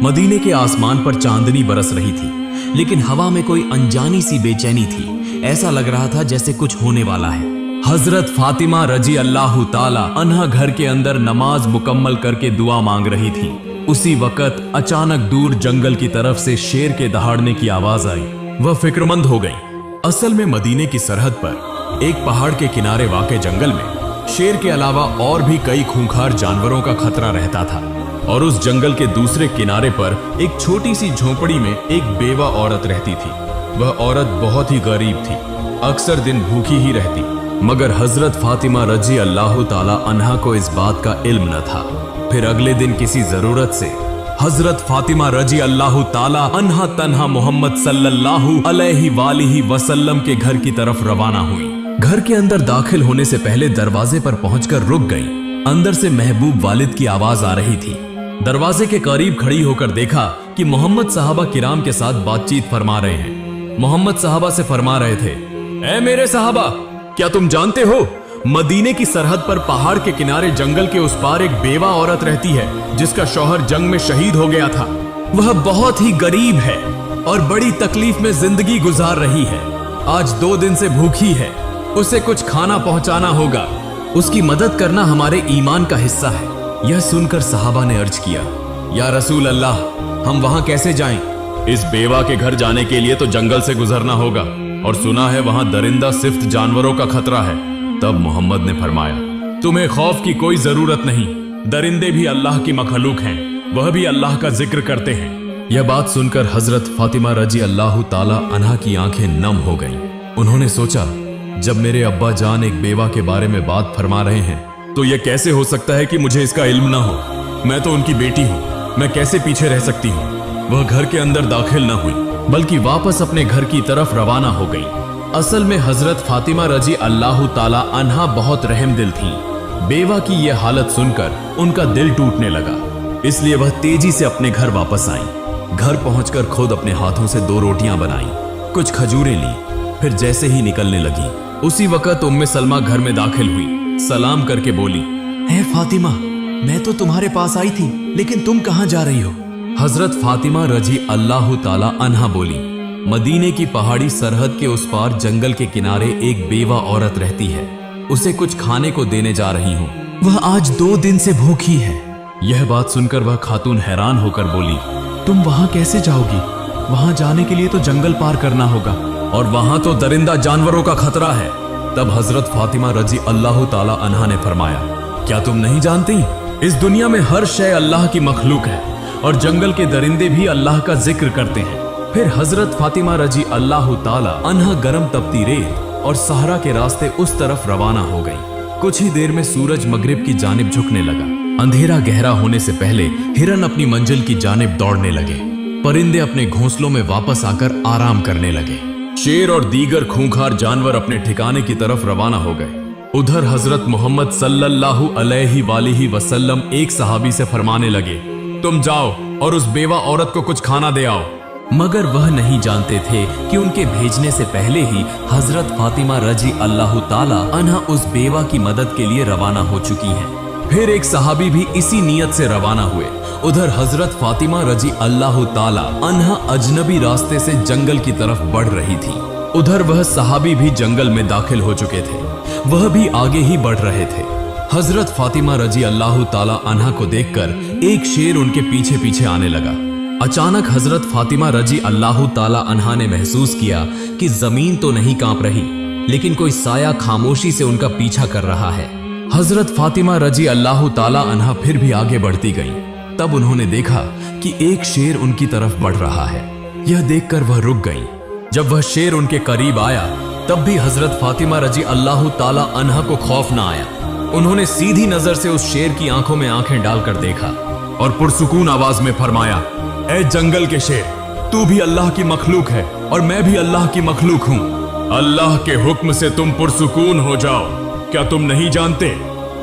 मदीने के आसमान पर चांदनी बरस रही थी, लेकिन हवा में कोई अनजानी सी बेचैनी थी। ऐसा लग रहा था जैसे कुछ होने वाला है। हजरत फातिमा रजी अल्लाह ताला अन्हा घर के अंदर नमाज मुकम्मल करके दुआ मांग रही थी। उसी वक्त अचानक दूर जंगल की तरफ से शेर के दहाड़ने की आवाज आई। वह फिक्रमंद हो गई। असल में मदीने की सरहद पर एक पहाड़ के किनारे वाक़े जंगल में शेर के अलावा और भी कई खूंखार जानवरों का खतरा रहता था। और उस जंगल के दूसरे किनारे पर एक छोटी सी झोपड़ी में एक बेवा औरत रहती थी। वह औरत बहुत ही गरीब थी, अक्सर दिन भूखी ही रहती। मगर हजरत फातिमा रजी अल्लाह ताला अन्हा को इस बात का इल्म न था। फिर अगले दिन किसी जरूरत से हजरत फातिमा रजी अल्लाह ताला अन्हा तन्हा मोहम्मद सल्लल्लाहु अलैहि वसल्लम के घर की तरफ रवाना हुई। घर के अंदर दाखिल होने से पहले दरवाजे पर पहुंचकर रुक गई। अंदर से महबूब वालिद की आवाज आ रही थी। दरवाजे के करीब खड़ी होकर देखा कि मोहम्मद साहबा किराम के साथ बातचीत फरमा रहे हैं। मोहम्मद साहबा से फरमा रहे थे, ऐ मेरे साहबा, क्या तुम जानते हो मदीने की सरहद पर पहाड़ के किनारे जंगल के उस पार एक बेवा औरत रहती है जिसका शौहर जंग में शहीद हो गया था। वह बहुत ही गरीब है और बड़ी तकलीफ में जिंदगी गुजार रही है। आज 2 दिन से भूखी है। उसे कुछ खाना पहुंचाना होगा। उसकी मदद करना हमारे ईमान का हिस्सा है। यह सुनकर सहाबा ने अर्ज किया, या रसूल अल्लाह, हम वहां कैसे जाएं? इस बेवा के घर जाने के लिए तो जंगल से गुजरना होगा और सुना है वहां दरिंदा सिफ्त जानवरों का खतरा है। तब मोहम्मद ने फरमाया, तुम्हें खौफ की कोई जरूरत नहीं। दरिंदे भी अल्लाह की मखलूक हैं, वह भी अल्लाह का जिक्र करते हैं। यह बात सुनकर हजरत फातिमा रजी अल्लाह ताला अन्हा की आंखें नम हो गईं। उन्होंने सोचा, जब मेरे अब्बा जान एक बेवा के बारे में बात फरमा रहे हैं तो यह कैसे हो सकता है कि मुझे इसका इल्म ना हो। मैं तो उनकी बेटी हूँ, मैं कैसे पीछे रह सकती हूँ। वह घर के अंदर दाखिल न हुई, बल्कि वापस अपने घर की तरफ रवाना हो गई। असल में हजरत फातिमा रजी अल्लाह ताला अन्हा बहुत रहम दिल थी। बेवा की यह हालत सुनकर उनका दिल टूटने लगा, इसलिए वह तेजी से अपने घर वापस आई। घर पहुंचकर खुद अपने हाथों से 2 रोटियां बनाई, कुछ खजूरें ली, फिर जैसे ही निकलने लगी उसी वक्त उम्मे सलमा घर में दाखिल हुई। सलाम करके बोली, है फातिमा, मैं तो तुम्हारे पास आई थी, लेकिन तुम कहां जा रही हो? हजरत फातिमा रजी अल्लाह ताला अन्हा बोली, मदीने की पहाड़ी सरहद के उस पार जंगल के किनारे एक बेवा औरत रहती है। उसे कुछ खाने को देने जा रही हूँ। वह आज 2 दिन से भूखी है। यह बात सुनकर वह खातून हैरान होकर बोली, तुम वहां कैसे जाओगी? वहां जाने के लिए तो जंगल पार करना होगा और वहां तो दरिंदा जानवरों का खतरा है। तब हजरत फातिमा रजी अल्लाह ताला अन्हा ने फरमाया, क्या तुम नहीं जानती, इस दुनिया में हर शय अल्लाह की मखलूक है और जंगल के दरिंदे भी अल्लाह का जिक्र करते हैं। फिर हजरत फातिमा रजी अल्लाह ताला अन्हा गरम तपती रेत और सहरा के रास्ते उस तरफ रवाना हो गई। कुछ ही देर में सूरज मगरिब की जानिब झुकने लगा। अंधेरा गहरा होने से पहले हिरन अपनी मंजिल की जानिब दौड़ने लगे। परिंदे अपने घोंसलों में वापस आकर आराम करने लगे। शेर और दीगर खूंखार जानवर अपने ठिकाने की तरफ रवाना हो गए। उधर हजरत मोहम्मद सल्लल्लाहु अलैहि वसल्लम एक सहाबी से फरमाने लगे, तुम जाओ और उस बेवा औरत को कुछ खाना दे आओ। मगर वह नहीं जानते थे कि उनके भेजने से पहले ही हजरत फातिमा रजी अल्लाह ताला अन्हा उस बेवा की मदद के लिए रवाना हो चुकी हैं। फिर एक सहाबी भी इसी नीयत से रवाना हुए। उधर हजरत फातिमा रजी अल्लाह ताला अन्हा अजनबी रास्ते से जंगल की तरफ बढ़ रही थी। उधर वह सहाबी भी जंगल में दाखिल हो चुके थे। वह भी आगे ही बढ़ रहे थे। हजरत फातिमा रजी अल्लाह ताला अन्हा को देखकर एक शेर उनके पीछे पीछे आने लगा। अचानक हजरत फातिमा रजी अल्लाह ताला अन्हा ने महसूस किया कि जमीन तो नहीं कांप रही, लेकिन कोई साया खामोशी से उनका पीछा कर रहा है। हजरत फातिमा रजी अल्लाह ताला अन्हा फिर भी आगे बढ़ती गई। तब उन्होंने देखा कि एक शेर उनकी तरफ बढ़ रहा है। यह देखकर वह रुक गई। जब वह शेर उनके करीब आया तब भी हजरत फातिमा रजी अल्लाह ताला अन्हा को खौफ न आया। उन्होंने सीधी नजर से उस शेर की आंखों में आंखें डालकर देखा और पुरसुकून आवाज में फरमाया, ऐ जंगल के शेर, तू भी अल्लाह की मखलूक है और मैं भी अल्लाह की मखलूक हूँ। अल्लाह के हुक्म से तुम पुरसुकून हो जाओ। क्या तुम नहीं जानते,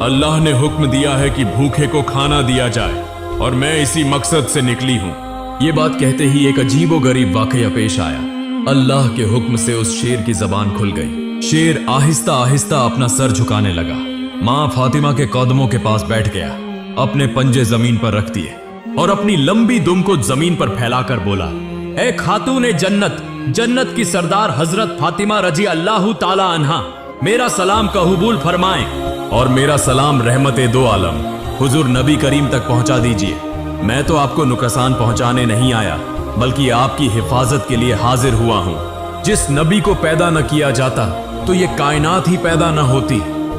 अल्लाह ने हुक्म दिया है कि भूखे को खाना दिया जाए और मैं इसी मकसद से निकली हूँ। ये बात कहते ही एक अजीबो गरीब वाकया पेश आया। अल्लाह के हुक्म से उस शेर की जबान खुल गई। शेर आहिस्ता आहिस्ता अपना सर झुकाने लगा। माँ फातिमा के कदमों के पास बैठ गया, अपने पंजे जमीन पर रख दिए और अपनी लंबी दुम को जमीन पर फैलाकर बोला, ए खातून जन्नत, जन्नत की सरदार हजरत फातिमा रजी अल्लाह ताला अन्हा, मेरा सलाम कबूल फरमाएं और मेरा सलाम रहमत दो आलम हुजूर नबी करीम तक पहुंचा दीजिए। मैं तो आपको नुकसान पहुंचाने नहीं आया, बल्कि आपकी हिफाजत के लिए हाजिर हुआ हूं। जिस नबी को पैदा न किया जाता तो ये कायनात ही पैदा न होती।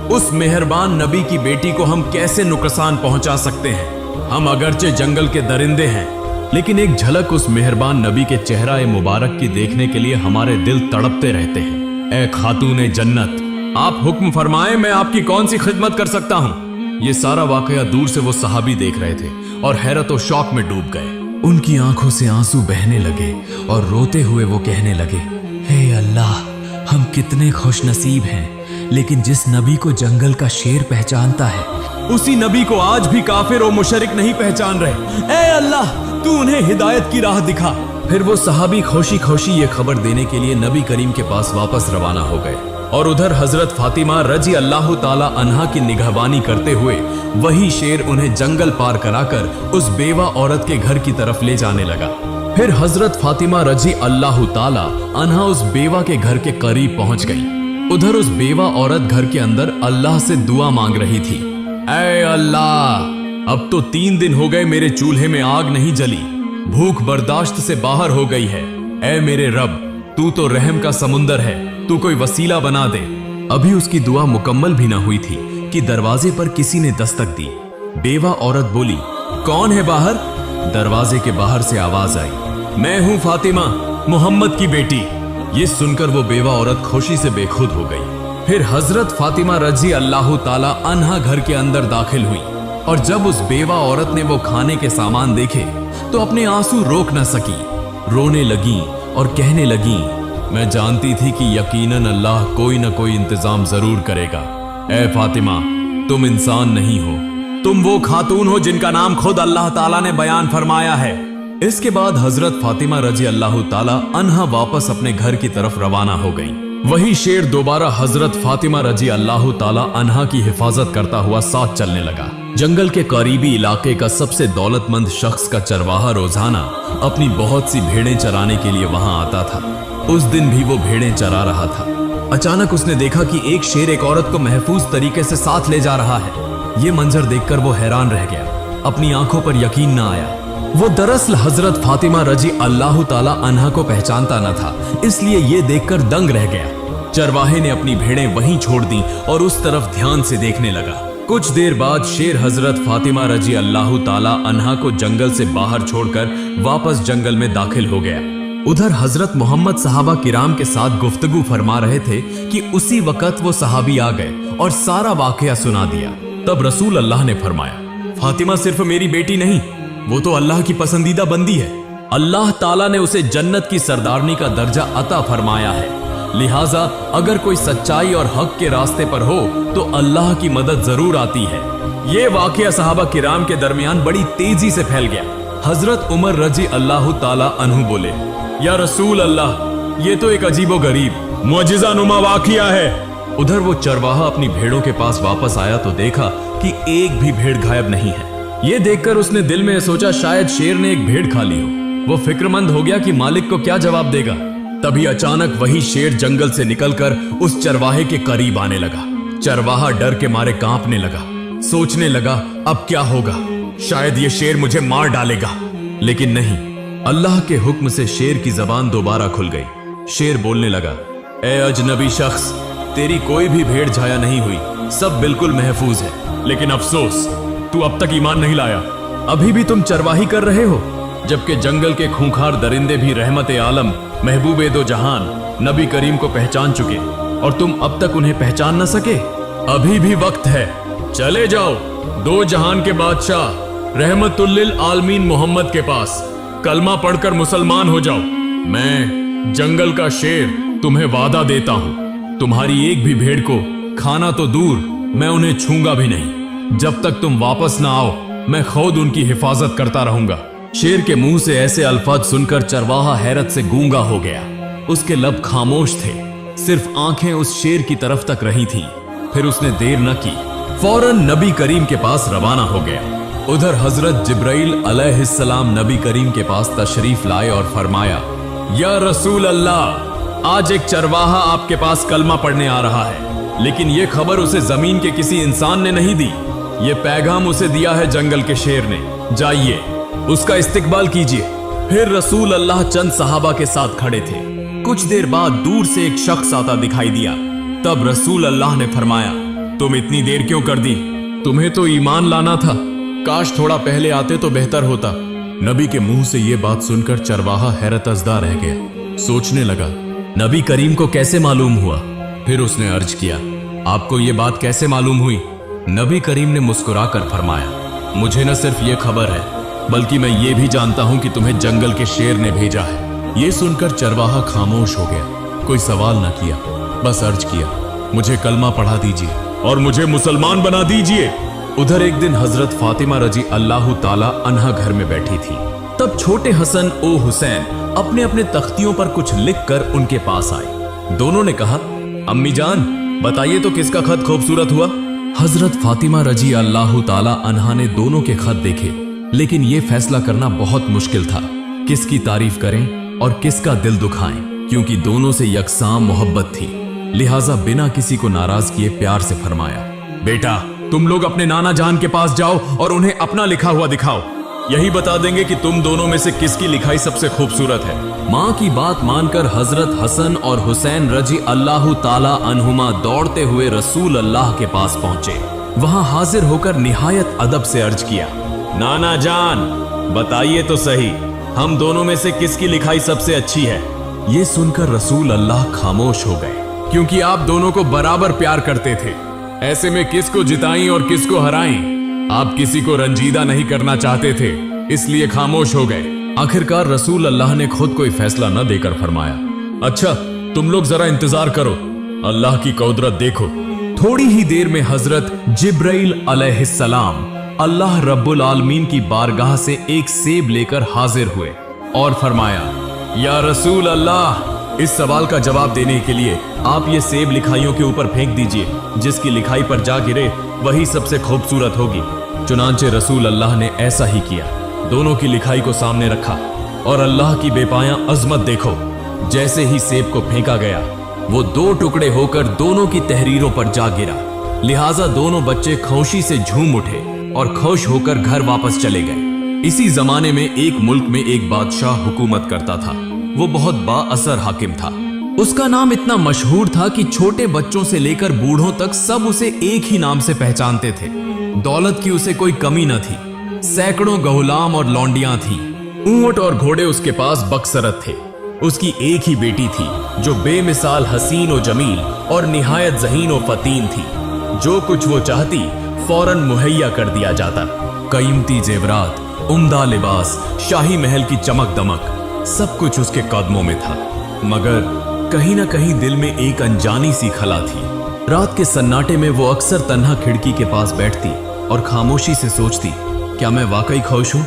उस मेहरबान नबी की बेटी को हम कैसे नुकसान पहुंचा सकते हैं? हम अगरचे जंगल के दरिंदे हैं, लेकिन एक झलक उस मेहरबान नबी के चेहरा मुबारक की देखने के लिए हमारे दिल तड़पते रहते हैं। ए खातून जन्नत, आप हुक्म फरमाएं, मैं आपकी कौन सी खिदमत कर सकता हूं। ये सारा वाकया दूर से वो सहाबी देख रहे थे और हैरत और शौक में डूब गए। उनकी आंखों से आंसू बहने लगे और रोते हुए वो कहने लगे, हे अल्लाह, हम कितने खुश नसीब हैं, लेकिन जिस नबी को जंगल का शेर पहचानता है, उसी नबी को आज भी काफिर और मुशरिक नहीं पहचान रहे। ए अल्लाह, तू उन्हें हिदायत की राह दिखा। फिर वो सहाबी खुशी खुशी ये खबर देने के लिए नबी करीम के पास वापस रवाना हो गए और उधर हजरत फातिमा रजी अल्लाह ताला अन्हा की निगहबानी करते हुए वही शेर उन्हें जंगल पार कराकर उस बेवा औरत के घर की तरफ ले जाने लगा। फिर हजरत फातिमा रजी अल्लाह ताला अन्हा उस बेवा के घर के करीब पहुंच गई। उधर उस बेवा औरत घर के अंदर अल्लाह से दुआ मांग रही थी, ऐ अल्लाह, अब तो 3 दिन हो गए मेरे चूल्हे में आग नहीं जली, भूख बर्दाश्त से बाहर हो गई है। ऐ मेरे रब, तू तो रहम का समुंदर है, तू कोई वसीला बना दे। अभी उसकी दुआ मुकम्मल भी ना हुई थी कि दरवाजे पर किसी ने दस्तक दी। बेवा औरत बोली, कौन है बाहर? दरवाजे के बाहर से आवाज आई, मैं हूं फातिमा, मोहम्मद की बेटी। ये सुनकर वो बेवा औरत खुशी से बेखुद हो गई। फिर हजरत फातिमा रजी अल्लाह ताला अन्हा घर के अंदर दाखिल हुई और जब उस बेवा औरत ने वो खाने के सामान देखे तो अपने आंसू रोक न सकी, रोने लगी और कहने लगी, मैं जानती थी कि यकीनन अल्लाह कोई न कोई इंतजाम जरूर करेगा। ऐ फातिमा, तुम इंसान नहीं हो, तुम वो खातून हो जिनका नाम खुद अल्लाह ताला ने बयान फरमाया है। इसके बाद हजरत फातिमा रजी अल्लाह ताला अन्हा वापस अपने घर की तरफ रवाना हो गई। वही शेर दोबारा हजरत फातिमा रजी अल्लाह ताला अन्हा की हिफाजत करता हुआ साथ चलने लगा। जंगल के करीबी इलाके का सबसे दौलतमंद शख्स का चरवाहा रोजाना अपनी बहुत सी भेड़ें चराने के लिए वहां आता था। उस दिन भी वो भेड़ें चरा रहा था। अचानक उसने देखा कि एक शेर एक औरत को महफूज तरीके से साथ ले जा रहा है। ये मंजर देखकर वो हैरान रह गया, अपनी आंखों पर यकीन न आया। वो दरअसल हजरत फातिमा रजी अल्लाह ताला अन्हा को पहचानता न था, इसलिए ये देखकर दंग रह गया। चरवाहे ने अपनी भेड़ें वहीं छोड़ दी और उस तरफ ध्यान से देखने लगा। कुछ देर बाद शेर हजरत फातिमा रजी अल्लाह ताला अन्हा को जंगल से बाहर छोड़कर वापस जंगल में दाखिल हो गया। उधर हजरत मोहम्मद सहाबा किराम के साथ गुफ्तगू फरमा रहे थे कि उसी वक्त वो सहाबी आ गए और सारा वाकया सुना दिया। तब रसूल अल्लाह ने फरमाया, फातिमा सिर्फ मेरी बेटी नहीं, वो तो अल्लाह की पसंदीदा बंदी है। अल्लाह ताला ने उसे जन्नत की सरदारनी का दर्जा अता फरमाया है। लिहाजा अगर कोई सच्चाई और हक के रास्ते पर हो तो अल्लाह की मदद जरूर आती है। ये वाकया सहाबा किराम के दरमियान बड़ी तेजी से फैल गया। हजरत उमर रजी अल्लाह ताला अन्हु बोले, या रसूल अल्लाह, ये तो एक अजीबो गरीब मुअजिजा नुमा वाकया है। उधर वो चरवाहा अपनी भेड़ों के पास वापस आया तो देखा कि एक भी भेड़ गायब नहीं है। ये देखकर उसने दिल में सोचा शायद शेर ने एक भेड़ खा ली हो। वो फिक्रमंद हो गया कि मालिक को क्या जवाब देगा। तभी अचानक वही शेर जंगल से निकलकर उस चरवाहे के करीब आने लगा। चरवाहा डर के मारे कांपने लगा, सोचने लगा अब क्या होगा, शायद ये शेर मुझे मार डालेगा। लेकिन नहीं, अल्लाह के हुक्म से शेर की जबान दोबारा खुल गई। शेर बोलने लगा, ए अजनबी शख्स, तेरी कोई भी भेड़ झाया नहीं हुई, सब बिल्कुल महफूज है। लेकिन अफसोस, तू अब तक ईमान नहीं लाया। अभी भी तुम चरवाही कर रहे हो, जबकि जंगल के खूंखार दरिंदे भी रहमत आलम महबूबे दो जहान नबी करीम को पहचान चुके और तुम अब तक उन्हें पहचान न सके। अभी भी वक्त है, चले जाओ दो जहान के बादशाह रहमतुल्लिल आलमीन मोहम्मद के पास, कलमा पढ़कर मुसलमान हो जाओ। मैं जंगल का शेर तुम्हें वादा देता हूं, तुम्हारी एक भी भेड़ को खाना तो दूर, मैं उन्हें छूंगा भी नहीं। जब तक तुम वापस ना आओ मैं खुद उनकी हिफाजत करता रहूंगा। शेर के मुंह से ऐसे अल्फाज सुनकर चरवाहा हैरत से गूंगा हो गया। उसके लब खामोश थे, सिर्फ आंखें उस शेर की तरफ तक रही थीं। फिर उसने देर न की, फौरन नबी करीम के पास रवाना हो गया। उधर हजरत जिब्राइल अलैहिस्सलाम नबी करीम के पास तशरीफ लाए और फरमाया, या रसूल अल्लाह, आज एक चरवाहा आपके पास कलमा पढ़ने आ रहा है, लेकिन ये खबर उसे जमीन के किसी इंसान ने नहीं दी। ये पैगाम उसे दिया है जंगल के शेर ने। जाइए, उसका इस्तकबाल कीजिए। फिर रसूल अल्लाह चंद सहाबा के साथ खड़े थे। कुछ देर बाद दूर से एक शख्स आता दिखाई दिया। तब रसूल अल्लाह ने फरमाया, तुम इतनी देर क्यों कर दी? तुम्हें तो ईमान लाना था, काश थोड़ा पहले आते तो बेहतर होता। नबी के मुंह से ये बात सुनकर चरवाहा हैरतजदा रह गया। सोचने लगा, नबी करीम को कैसे मालूम हुआ? फिर उसने अर्ज किया, आपको ये बात कैसे मालूम हुई? नबी करीम ने मुस्कुराकर फरमाया, मुझे न सिर्फ ये खबर है, बल्कि मैं ये भी जानता हूं कि तुम्हें जंगल के शेर ने भेजा है। ये सुनकर चरवाहा खामोश हो गया। कोई सवाल न किया, बस अर्ज किया, मुझे कलमा पढ़ा दीजिए और मुझे मुसलमान बना दीजिए। उधर एक दिन हजरत फातिमा रजी अल्लाह ताला अन्हा घर में बैठी थी। तब छोटे हसन ओ हुसैन अपने अपने तख्तियों पर कुछ लिखकर उनके पास आए। दोनों ने कहा, अम्मी जान, बताइए तो किसका खत खूबसूरत हुआ? हजरत फातिमा रजी अल्लाह ताला अन्हा ने दोनों के खत देखे, लेकिन यह फैसला करना बहुत मुश्किल था, किसकी तारीफ करें और किसका दिल दुखाएं, क्योंकि दोनों से यकसां मोहब्बत थी। लिहाजा बिना किसी को नाराज किए प्यार से फरमाया, बेटा, तुम लोग अपने नाना जान के पास जाओ और उन्हें अपना लिखा हुआ दिखाओ। यही बता देंगे कि तुम दोनों में से किसकी लिखाई सबसे खूबसूरत है। माँ की बात मानकर हजरत हसन और हुसैन रजी अल्लाह ताला अन्हुमा दौड़ते हुए रसूल अल्लाह के पास पहुंचे। वहां हाजिर होकर निहायत अदब से अर्ज किया, नाना जान, बताइए तो सही, हम दोनों में से किसकी लिखाई सबसे अच्छी है? ये सुनकर रसूल अल्लाह खामोश हो गए, क्योंकि आप दोनों को बराबर प्यार करते थे। ऐसे में किसको जिताएं और किसको हराएं? आप किसी को रंजीदा नहीं करना चाहते थे, इसलिए खामोश हो गए। आखिरकार रसूल अल्लाह ने खुद कोई फैसला न देकर फरमाया, अच्छा, तुम लोग जरा इंतजार करो, अल्लाह की कुदरत देखो। थोड़ी ही देर में हजरत जिब्राइल अलैहिस्सलाम अल्लाह रब्बुल आलमीन की बारगाह से एक सेब लेकर हाजिर हुए और फरमाया, या रसूल अल्लाह, इस सवाल का जवाब देने के लिए आप ये सेब लिखाइयों के ऊपर फेंक दीजिए, जिसकी लिखाई पर जा गिरे वही सबसे खूबसूरत होगी। चुनांचे रसूल अल्लाह ने ऐसा ही किया। दोनों की लिखाई को सामने रखा और अल्लाह की बेपाया अजमत देखो। जैसे ही सेब को फेंका गया, वो दो टुकड़े होकर दोनों की तहरीरों पर जा गिरा। लिहाजा दोनों बच्चे खुशी से झूम उठे और खुश होकर घर वापस चले गए। इसी जमाने में एक मुल्क में एक बादशाह हुकूमत करता था। वो बहुत बाअसर हाकिम था। उसका नाम इतना मशहूर था कि छोटे बच्चों से लेकर बूढ़ों तक सब उसे एक ही नाम से पहचानते थे। दौलत की उसे कोई कमी न थी। सैकड़ों गुलाम और लौंडियां थी। ऊंट और घोड़े उसके पास बकसरत थे। उसकी एक ही बेटी थी जो बेमिसाल हसीन और जमील और निहायत ज़हीन और फतीन थी। जो कुछ वो चाहती फौरन मुहैया कर दिया जाता। कीमती जेवरात, उम्दा लिबास, शाही महल की चमक दमक, सब कुछ उसके कदमों में था। मगर कहीं ना कहीं दिल में एक अनजानी सी खला थी। रात के सन्नाटे में वो अक्सर तन्हा खिड़की के पास बैठती और खामोशी से सोचती, क्या मैं वाकई खुश हूँ?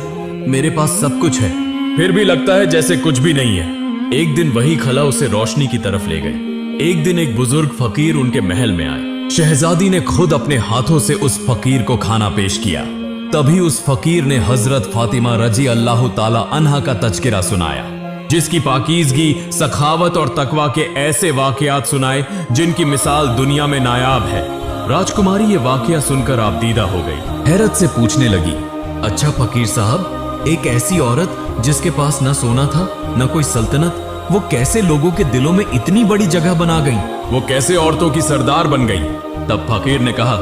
मेरे पास सब कुछ है, फिर भी लगता है जैसे कुछ भी नहीं है। एक दिन वही खला उसे रोशनी की तरफ ले गई। एक दिन एक बुजुर्ग फकीर उनके महल में आए। शहजादी ने खुद अपने हाथों से उस फकीर को खाना पेश किया। तभी उस फकीर ने हजरत फातिमा रजी अल्लाह ताला अन्हा का तज़किरा सुनाया, जिसकी पाकीज़गी, सखावत और तकवा के ऐसे वाकयात सुनाए जिनकी मिसाल दुनिया में नायाब है। राजकुमारी ये वाकया सुनकर आबदीदा हो गई। हैरत से पूछने लगी, अच्छा फकीर साहब, एक ऐसी औरत जिसके पास न सोना था न कोई सल्तनत, वो कैसे लोगों के दिलों में इतनी बड़ी जगह बना गई? वो कैसे औरतों की सरदार बन गई? तब फकीर ने कहा,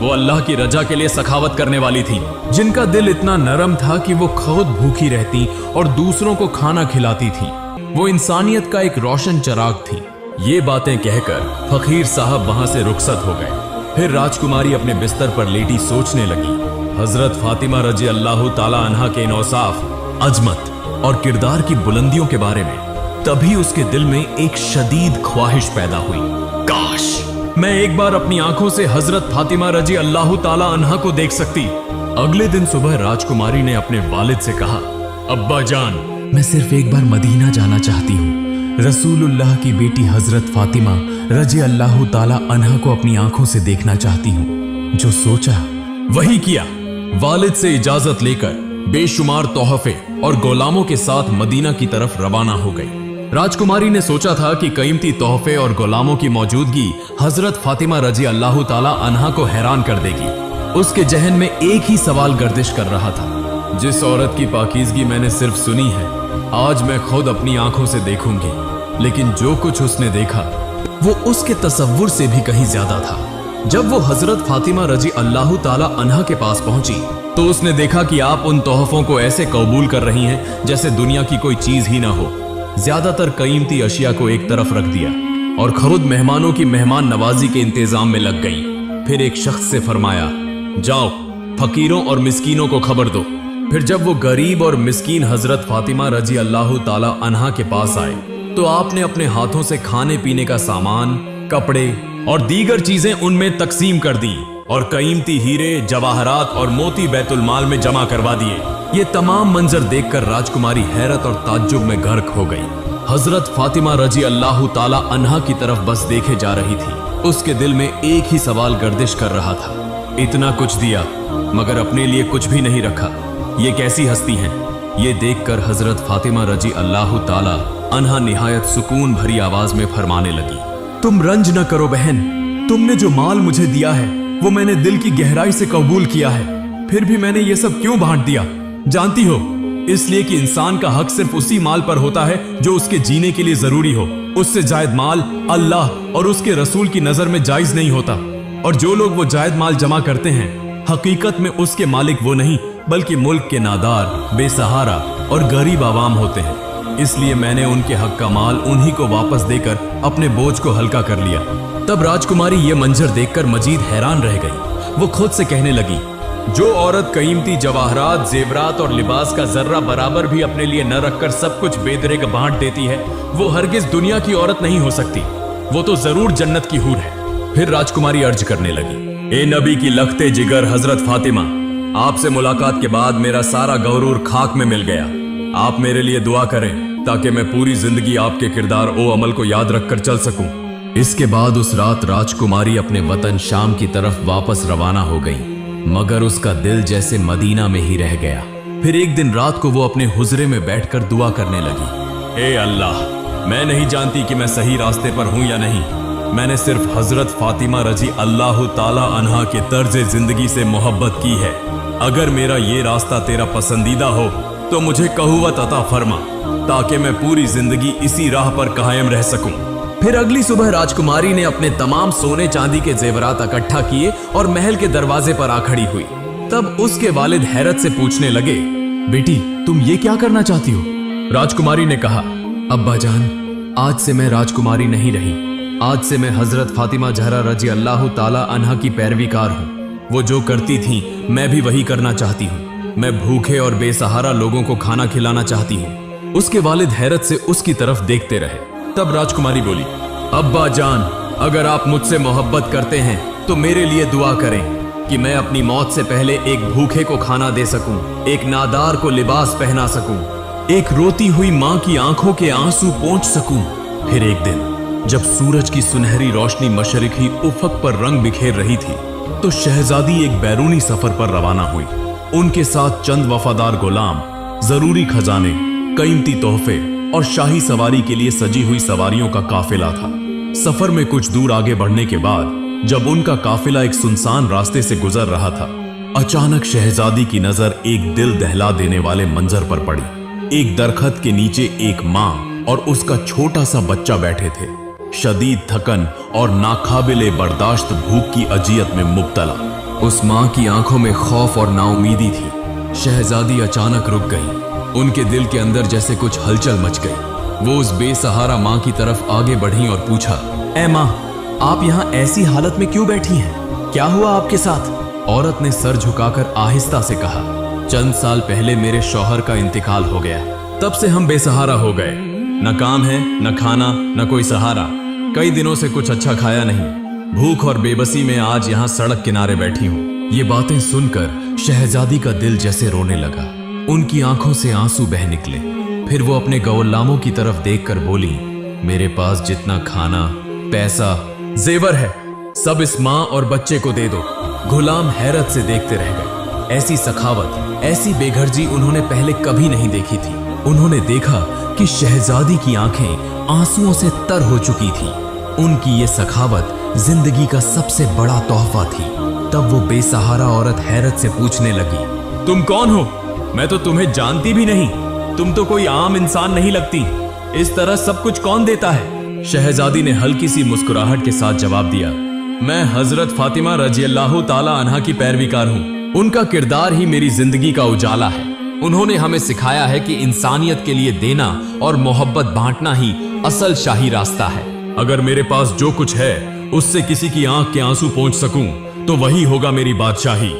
वो अल्लाह की रजा के लिए सखावत करने वाली थी, जिनका दिल इतना नरम था कि वो खुद भूखी रहती और दूसरों को खाना खिलाती थी। वो इंसानियत का एक रोशन चिराग थी। ये बातें कहकर फकीर साहब वहां से रुखसत हो गए। फिर राजकुमारी अपने बिस्तर पर लेटी सोचने लगी हजरत फातिमा रजी अल्लाह ताला अन्हा के इन औसाफ, अजमत और किरदार की बुलंदियों के बारे में। तभी उसके दिल में एक शदीद ख्वाहिश पैदा हुई, काश मैं एक बार अपनी आंखों से हजरत फातिमा रजी अल्लाह ताला अन्हा को देख सकती। अगले दिन सुबह राजकुमारी ने अपने वालिद से कहा, अब्बा जान, मैं सिर्फ एक बार मदीना जाना चाहती हूँ। रसूलुल्लाह की बेटी हजरत फातिमा रजी अल्लाह ताला अन्हा को अपनी आंखों से देखना चाहती हूँ। जो सोचा वही किया। वालिद से इजाजत लेकर बेशुमार तोहफे और गुलामों के साथ मदीना की तरफ रवाना हो गई। राजकुमारी ने सोचा था कि कीमती तोहफे और गुलामों की मौजूदगी हजरत फातिमा रजी अल्लाह ताला अन्हा को हैरान कर देगी। उसके जहन में एक ही सवाल गर्दिश कर रहा था, जिस औरत की पाकीज़गी मैंने सिर्फ सुनी है, आज मैं खुद अपनी आंखों से देखूंगी। लेकिन जो कुछ उसने देखा वो उसके तसव्वुर से भी कहीं ज्यादा था। जब वो हजरत फातिमा रजी अल्लाह ताला अन्हा के पास पहुंची तो उसने देखा कि आप उन तोहफों को ऐसे कबूल कर रही हैं जैसे दुनिया की कोई चीज ही ना हो। ज्यादातर कीमती अशिया को एक तरफ रख दिया और खुद मेहमानों की मेहमान नवाजी के इंतजाम में लग गई। फिर एक शख्स से फरमाया, जाओ फकीरों और मिस्कीनों को खबर दो। फिर जब वो गरीब और मिस्कीन हजरत फातिमा रजी अल्लाह ताला अन्हा के पास आए तो आपने अपने हाथों से खाने पीने का सामान, कपड़े और दीगर चीजें उनमें तकसीम कर दी और कीमती हीरे, जवाहरात और मोती बैतुल माल में जमा करवा दिए। ये तमाम मंजर देखकर राजकुमारी हैरत और ताज्जुब में गर्क हो गई। हजरत फातिमा रजी अल्लाह ताला अन्हा की तरफ बस देखे जा रही थी। उसके दिल में एक ही सवाल गर्दिश कर रहा था, इतना कुछ दिया मगर अपने लिए कुछ भी नहीं रखा, ये कैसी हस्ती हैं? ये देखकर हजरत फातिमा रजी अल्लाह ताला अन्हा निहायत सुकून भरी आवाज में फरमाने लगी, तुम रंज न करो बहन, तुमने जो माल मुझे दिया है वो मैंने दिल की गहराई से कबूल किया है। फिर भी मैंने ये सब क्यों बांट दिया? जानती हो, इसलिए कि इंसान का हक सिर्फ उसी माल पर होता है जो उसके जीने के लिए जरूरी हो। उससे जायद माल अल्लाह और उसके रसूल की नजर में जायज नहीं होता। और जो लोग वो जायद माल जमा करते हैं, हकीकत में उसके मालिक वो नहीं बल्कि मुल्क के नादार, बेसहारा और गरीब आवाम होते हैं। इसलिए मैंने उनके हक का माल उन्हीं को वापस देकर अपने बोझ को हल्का कर लिया। तब राजकुमारी ये मंजर देखकर मजीद हैरान रह गई। वो खुद से कहने लगी, जो औरत कीमती जवाहरात, जेवरात और लिबास का जर्रा बराबर भी अपने लिए न रखकर सब कुछ बेदरेग बांट देती है, वो हरगिज दुनिया की औरत नहीं हो सकती। वो तो जरूर जन्नत की हूर है। फिर राजकुमारी अर्ज करने लगी, ए नबी की लखते जिगर हजरत फातिमा, आपसे मुलाकात के बाद मेरा सारा गरूर खाक में मिल गया। आप मेरे लिए दुआ करें ताकि मैं पूरी जिंदगी आपके किरदार ओ अमल को याद रखकर चल सकूं। इसके बाद उस रात राजकुमारी अपने वतन शाम की तरफ वापस रवाना हो गई, मगर उसका दिल जैसे मदीना में ही रह गया। फिर एक दिन रात को वो अपने हुजरे में बैठकर दुआ करने लगी, ए अल्लाह, मैं नहीं जानती कि मैं सही रास्ते पर हूं या नहीं। मैंने सिर्फ हजरत फातिमा रजी अल्लाह ताला अन्हा के तर्ज जिंदगी से मोहब्बत की है। अगर मेरा ये रास्ता तेरा पसंदीदा हो तो मुझे कहुवत अता फरमा ताकि मैं पूरी जिंदगी इसी राह पर कायम रह सकूं। फिर अगली सुबह राजकुमारी ने अपने तमाम सोने चांदी के जेवरात इकट्ठा किए और महल के दरवाजे पर आ खड़ी हुई। तब उसके वालिद हैरत से पूछने लगे, बेटी तुम ये क्या करना चाहती हो? राजकुमारी ने कहा, अब्बा जान, आज से मैं राजकुमारी नहीं रही। आज से मैं हजरत फातिमा जहरा रजी अल्लाह ताला अन्हा की पैरवीकार हूँ। वो जो करती थी मैं भी वही करना चाहती हूँ। मैं भूखे और बेसहारा लोगों को खाना खिलाना चाहती हूँ। उसके वालिद हैरत से उसकी तरफ देखते रहे। तब राजकुमारी बोली, अब्बा जान, अगर आप मुझसे मोहब्बत करते हैं तो मेरे लिए दुआ करें कि मैं अपनी मौत से पहले एक भूखे को खाना दे सकूं, एक नादार को लिबास पहना सकूं, एक रोती हुई माँ की आंखों के आंसू पोंछ सकूं। फिर एक दिन जब सूरज की सुनहरी रोशनी मशरिकी उफक पर रंग बिखेर रही थी तो शहजादी एक बैरूनी सफर पर रवाना हुई। उनके साथ चंद वफादार गुलाम, जरूरी खजाने, कीमती तोहफे और शाही सवारी के लिए सजी हुई सवारियों का काफिला था। सफर में कुछ दूर आगे बढ़ने के बाद जब उनका काफिला एक सुनसान रास्ते से गुजर रहा था, अचानक शहजादी की नजर एक दिल दहला देने वाले मंजर पर पड़ी। एक दरखत के नीचे एक माँ और उसका छोटा सा बच्चा बैठे थे, शदीद थकन और नाकाबिले बर्दाश्त भूख की अजियत में मुब्तला। उस माँ की आंखों में खौफ और नाउमीदी थी। शहजादी अचानक रुक गई। उनके दिल के अंदर जैसे कुछ हलचल मच गई। वो उस बेसहारा माँ की तरफ आगे बढ़ी और पूछा, ए माँ, आप यहाँ ऐसी हालत में क्यों बैठी हैं? क्या हुआ आपके साथ? औरत ने सर झुकाकर आहिस्ता से कहा, चंद साल पहले मेरे शौहर का इंतकाल हो गया। तब से हम बेसहारा हो गए। न काम है, न खाना, न कोई सहारा। कई दिनों से कुछ अच्छा खाया नहीं। भूख और बेबसी में आज यहाँ सड़क किनारे बैठी हूँ। ये बातें सुनकर शहजादी का दिल जैसे रोने लगा। उनकी आंखों से आंसू बह निकले। फिर वो अपने गौलामों की तरफ देखकर बोली, मेरे पास जितना खाना, पैसा, जेवर है, सब इस माँ और बच्चे को दे दो। गुलाम हैरत से देखते रह गए। ऐसी सखावत, ऐसी बेघर्जी उन्होंने पहले कभी नहीं देखी थी। उन्होंने देखा कि शहजादी की आंखें आंसुओं से तर हो चुकी थी। उनकी ये सखावत जिंदगी का सबसे बड़ा तोहफा थी। तब वो बेसहारा औरत हैरत से पूछने लगी, तुम कौन हो? मैं तो तुम्हें जानती भी नहीं। तुम तो कोई आम इंसान नहीं लगती। इस तरह सब कुछ कौन देता है? शहजादी ने हल्की सी मुस्कुराहट के साथ जवाब दिया, मैं हजरत फातिमा रजी अल्लाह ताला अन्हा की पैरवीकार हूँ। उनका किरदार ही मेरी जिंदगी का उजाला है। उन्होंने हमें सिखाया है कि इंसानियत के लिए देना और मोहब्बत बांटना ही असल शाही रास्ता है। अगर मेरे पास जो कुछ है उससे किसी की आंख के आंसू पोंछ सकूं तो वही होगा मेरी बादशाही।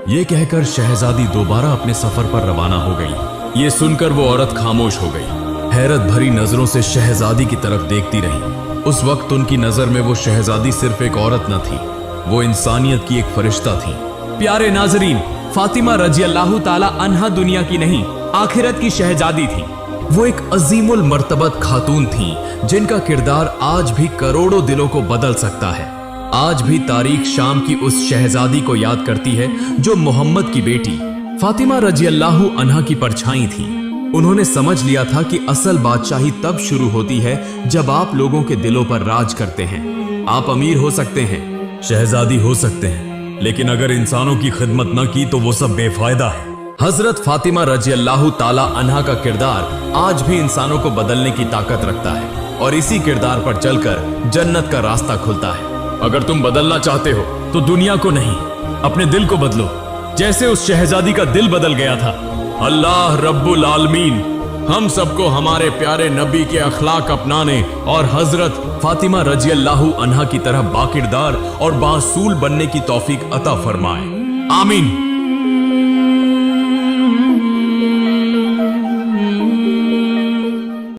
ये कहकर शहजादी दोबारा अपने सफर पर रवाना हो गई। ये सुनकर वो औरत खामोश हो गई, हैरत भरी नजरों से शहजादी की तरफ देखती रही। उस वक्त उनकी नजर में वो शहजादी सिर्फ एक औरत न थी, वो इंसानियत की एक फरिश्ता थी। प्यारे नाजरीन, फातिमा रजी अल्लाह ताला अन्हा दुनिया की नहीं, आखिरत की शहजादी थी। वो एक अजीमुल मर्तबत खातून थी जिनका किरदार आज भी करोड़ों दिलों को बदल सकता है। आज भी तारीख शाम की उस शहजादी को याद करती है जो मोहम्मद की बेटी फातिमा रजी अल्लाह अन्हा की परछाई थी। उन्होंने समझ लिया था कि असल बादशाही तब शुरू होती है जब आप लोगों के दिलों पर राज करते हैं। आप अमीर हो सकते हैं, शहजादी हो सकते हैं, लेकिन अगर इंसानों की खिदमत न की तो वो सब बेफायदा है। हजरत फातिमा रजी अल्लाह ताला अन्हा का किरदार आज भी इंसानों को बदलने की ताकत रखता है और इसी किरदार पर चलकर जन्नत का रास्ता खुलता है। अगर तुम बदलना चाहते हो तो दुनिया को नहीं, अपने दिल को बदलो, जैसे उस शहजादी का दिल बदल गया था। अल्लाह रब्बुल आलमीन हम सबको हमारे प्यारे नबी के अखलाक अपनाने और हजरत फातिमा रजी अल्लाह अन्हा की तरह बाकिरदार और बासूल बनने की तौफीक अता फरमाए। आमीन।